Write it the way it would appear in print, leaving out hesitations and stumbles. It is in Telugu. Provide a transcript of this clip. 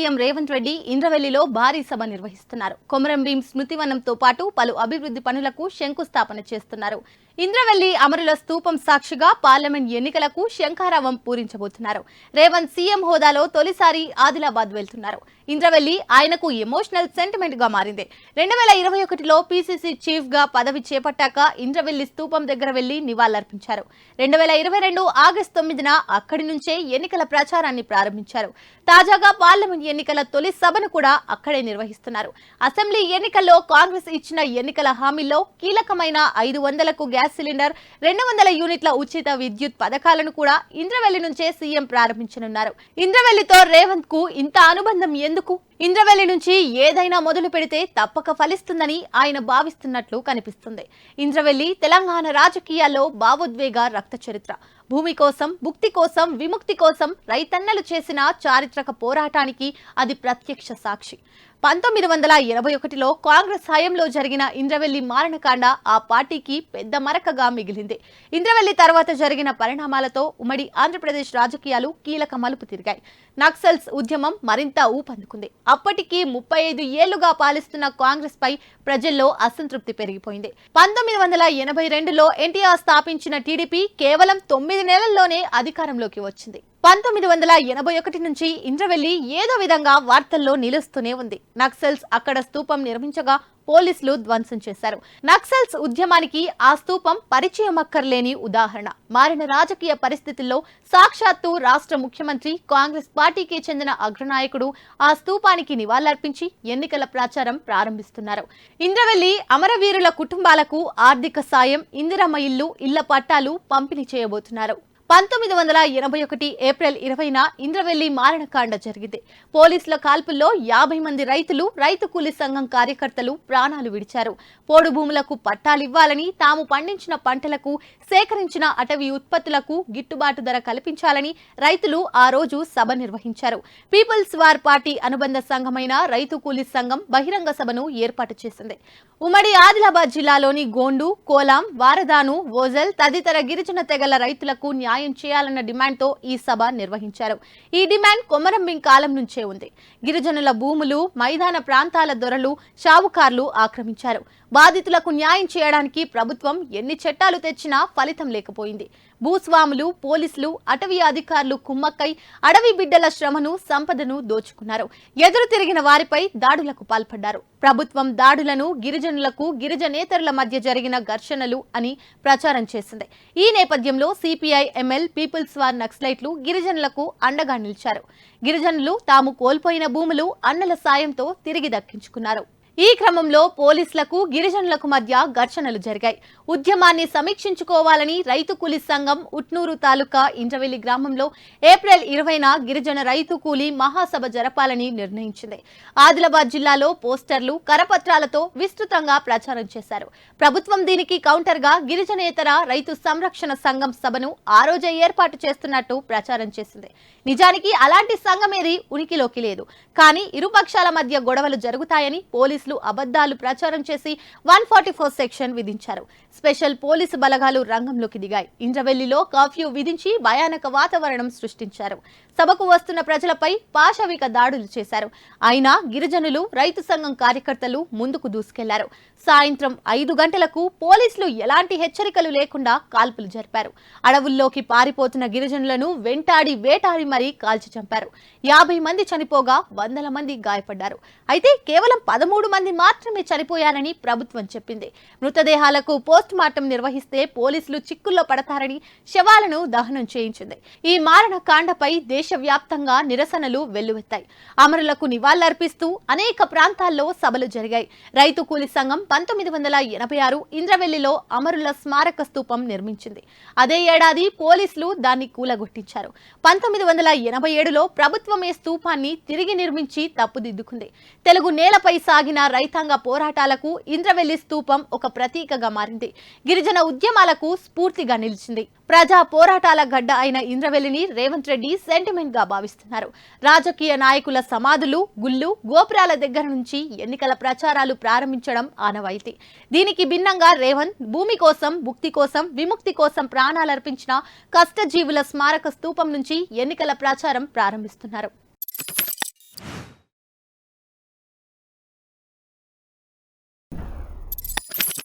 సీఎం రేవంత్ రెడ్డి ఇంద్రవెల్లిలో భారీ సభ నిర్వహిస్తున్నారు. కొమరం భీం స్మృతివనంతో పాటు పలు అభివృద్ధి పనులకు శంకుస్థాపన చేస్తున్నారు. ఇంద్రవెల్లి అమరుల స్తూపం సాక్షిగా పార్లమెంట్ ఎన్నికలకు శంఖారావం పూరించబోతున్నారు. రేవంత్ సీఎం హోదాలో తొలిసారి ఆదిలాబాద్ వెళ్తున్నారు. ఇంద్రవెల్లి ఆయనకు ఎమోషనల్ సెంటిమెంట్ గా మారింది. 2021లో పీసీసీ చీఫ్ గా పదవి చేపట్టాక ఇంద్రవెల్లి స్తూపం దగ్గర వెళ్లి నివాళులర్పించారు. 2022 ఆగస్టు 9న అక్కడి నుంచే ఎన్నికల ప్రచారాన్ని ప్రారంభించారు. తాజాగా పార్లమెంట్ ఎన్నికల తొలి సభను కూడా అక్కడే నిర్వహిస్తున్నారు. అసెంబ్లీ ఎన్నికల్లో కాంగ్రెస్ ఇచ్చిన ఎన్నికల హామీల్లో కీలకమైన 500కు గ్యాస్ సిలిండర్, 200 యూనిట్ల ఉచిత విద్యుత్ పథకాలను కూడా ఇంద్రవెల్లి నుంచే సీఎం ప్రారంభించనున్నారు. ఇంద్రవెల్లితో రేవంత్ కు ఇంత అనుబంధం ఎందుకు? ఇంద్రవెల్లి నుంచి ఏదైనా మొదలు పెడితే తప్పక ఫలిస్తుందని ఆయన భావిస్తున్నట్లు కనిపిస్తుంది. ఇంద్రవెల్లి తెలంగాణ రాజకీయాల్లో భావోద్వేగ రక్త చరిత్ర. భూమి కోసం, భుక్తి కోసం, విముక్తి కోసం రైతన్నలు చేసిన చారిత్రక పోరాటానికి అది ప్రత్యక్ష సాక్షి. 1981లో కాంగ్రెస్ హయాంలో జరిగిన ఇంద్రవెల్లి మారణకాండ ఆ పార్టీకి పెద్ద మరకగా మిగిలింది. ఇంద్రవెల్లి తర్వాత జరిగిన పరిణామాలతో ఉమ్మడి ఆంధ్రప్రదేశ్ రాజకీయాలు కీలక మలుపు తిరిగాయి. నక్సల్స్ ఉద్యమం మరింత ఊపందుకుంది. అప్పటికి 35 ఏళ్లుగా పాలిస్తున్న కాంగ్రెస్ పై ప్రజల్లో అసంతృప్తి పెరిగిపోయింది. 1982లో ఎన్టీఆర్ స్థాపించిన టీడీపీ కేవలం 9 నెలల్లోనే అధికారంలోకి వచ్చింది. 1981 నుంచి ఇంద్రవెల్లి ఏదో విధంగా వార్తల్లో నిలుస్తూనే ఉంది. నక్సల్స్ అక్కడ స్తూపం నిర్మించగా పోలీసులు ధ్వంసం చేశారు. నక్సల్స్ ఉద్యమానికి ఆ స్తూపం పరిచయం అక్కర్లేని ఉదాహరణ. మారిన రాజకీయ పరిస్థితుల్లో సాక్షాత్తు రాష్ట్ర ముఖ్యమంత్రి, కాంగ్రెస్ పార్టీకి చెందిన అగ్రనాయకుడు ఆ స్తూపానికి నివాళులర్పించి ఎన్నికల ప్రచారం ప్రారంభిస్తున్నారు. ఇంద్రవెల్లి అమరవీరుల కుటుంబాలకు ఆర్థిక సాయం, ఇందిరమ్మ ఇళ్లు, ఇళ్ల పట్టాలు పంపిణీ చేయబోతున్నారు. 1981 ఏప్రిల్ 20న ఇంద్రవెల్లి మారణకాండ జరిగింది. పోలీసుల కాల్పుల్లో 50 మంది రైతులు, రైతు కూలీ సంఘం కార్యకర్తలు ప్రాణాలు విడిచారు. పోడు భూములకు పట్టాలివ్వాలని, తాము పండించిన పంటలకు, సేకరించిన అటవీ ఉత్పత్తులకు గిట్టుబాటు ధర కల్పించాలని రైతులు ఆ రోజు సభ నిర్వహించారు. పీపుల్స్ వార్ పార్టీ అనుబంధ సంఘమైన రైతు కూలీ సంఘం బహిరంగ సభను ఏర్పాటు చేసింది. ఉమ్మడి ఆదిలాబాద్ జిల్లాలోని గోండు, కోలాం, వారదాను, ఓజల్ తదితర గిరిజన తెగల రైతులకు న్యాయం చేయాలన్న డిమాండ్తో ఈ సభ నిర్వహించారు. ఈ డిమాండ్ కొమరం భీం కాలం నుంచే ఉంది. గిరిజనుల భూములు, మైదాన ప్రాంతాల దొరలు, షావుకార్లు ఆక్రమించారు. బాధితులకు న్యాయం చేయడానికి ప్రభుత్వం ఎన్ని చట్టాలు తెచ్చినా ఫలితం లేకపోయింది. భూస్వాములు, పోలీసులు, అటవీ అధికారులు కుమ్మక్కై అడవి బిడ్డల శ్రమను, సంపదను దోచుకున్నారు. ఎదురు తిరిగిన వారిపై దాడులకు పాల్పడ్డారు. ప్రభుత్వం దాడులను గిరిజనులకు, గిరిజనేతరుల మధ్య జరిగిన ఘర్షణలు అని ప్రచారం చేసింది. ఈ నేపథ్యంలో సిపిఐ, ఎంఎల్, పీపుల్స్ వార్ నక్సలైట్లు గిరిజనులకు అండగా నిలిచారు. గిరిజనులు తాము కోల్పోయిన భూములు అన్నల సాయంతో తిరిగి దక్కించుకున్నారు. ఈ క్రమంలో పోలీసులకు, గిరిజనులకు మధ్య ఘర్షణలు జరిగాయి. ఉద్యమాన్ని సమీక్షించుకోవాలని రైతు కూలీ సంఘం ఉట్నూరు తాలూకా ఇంద్రవెల్లి గ్రామంలో ఏప్రిల్ 20న గిరిజన రైతు కూలీ మహాసభ జరపాలని నిర్ణయించింది. ఆదిలాబాద్ జిల్లాలో పోస్టర్లు, కరపత్రాలతో విస్తృతంగా ప్రచారం చేశారు. ప్రభుత్వం దీనికి కౌంటర్ గా గిరిజనేతర రైతు సంరక్షణ సంఘం సభను ఆ రోజే ఏర్పాటు చేస్తున్నట్టు ప్రచారం చేసింది. నిజానికి అలాంటి సంఘం ఏది ఉనికిలోకి లేదు. కానీ ఇరుపక్షాల మధ్య గొడవలు జరుగుతాయని పోలీసులు అబద్దాలు ప్రచారం చేసి 144 సెక్షన్ విధించారు. స్పెషల్ పోలీసు బలగాలు రంగంలోకి దిగాయి. ఇంద్రవెల్లిలో కర్ఫ్యూ విధించి భయానక వాతావరణం సృష్టించారు. సభకు వస్తున్న ప్రజలపై పాశవిక దాడులు చేశారు. అయినా గిరిజనులు, రైతు సంఘం కార్యకర్తలు ముందుకు దూసుకెళ్లారు. సాయంత్రం 5 గంటలకు పోలీసులు ఎలాంటి హెచ్చరికలు లేకుండా కాల్పులు జరిపారు. అడవుల్లోకి పారిపోతున్న గిరిజనులను వెంటాడి వేటాడి మరీ కాల్చి చంపారు. 50 మంది చనిపోగా వందల మంది గాయపడ్డారు. అయితే కేవలం 13 మంది మాత్రమే చనిపోయారని ప్రభుత్వం చెప్పింది. మృతదేహాలకు పోస్ట్ మార్టం నిర్వహిస్తే పోలీసులు చిక్కుల్లో పడతారని శవాలను దహనం చేయించింది. ఈ మారణ కాండపై దేశవ్యాప్తంగా నిరసనలు వెల్లువెత్తాయి. అమరులకు నివాళులర్పిస్తూ అనేక ప్రాంతాల్లో సభలు జరిగాయి. రైతు కూలీ సంఘం 1986 ఇంద్రవెల్లిలో అమరుల స్మారక స్తూపం నిర్మించింది. అదే ఏడాది పోలీసులు దాన్ని కూలగొట్టించారు. 1987లో ప్రభుత్వం ఈ స్తూపాన్ని తిరిగి నిర్మించి తప్పుదిద్దుకుంది. తెలుగు నేలపై సాగిన రైతాంగ పోరాటాలకు ఇంద్రవెల్లి స్తూపం ఒక ప్రతీకగా మారింది. గిరిజన ఉద్యమాలకు స్ఫూర్తిగా నిలిచింది. ప్రజా పోరాటాల గడ్డ అయిన ఇంద్రవెల్లిని రేవంత్ రెడ్డి సెంటిమెంట్ గా భావిస్తున్నారు. రాజకీయ నాయకుల సమాధులు, గుళ్ళు, గోపురాల దగ్గర నుంచి ఎన్నికల ప్రచారాలు ప్రారంభించడం ఆనవాయితీ. దీనికి భిన్నంగా రేవంత్ భూమి కోసం, భుక్తి కోసం, విముక్తి కోసం ప్రాణాలర్పించిన కష్టజీవుల స్మారక స్తూపం నుంచి ఎన్నికల ప్రచారం ప్రారంభిస్తున్నారు.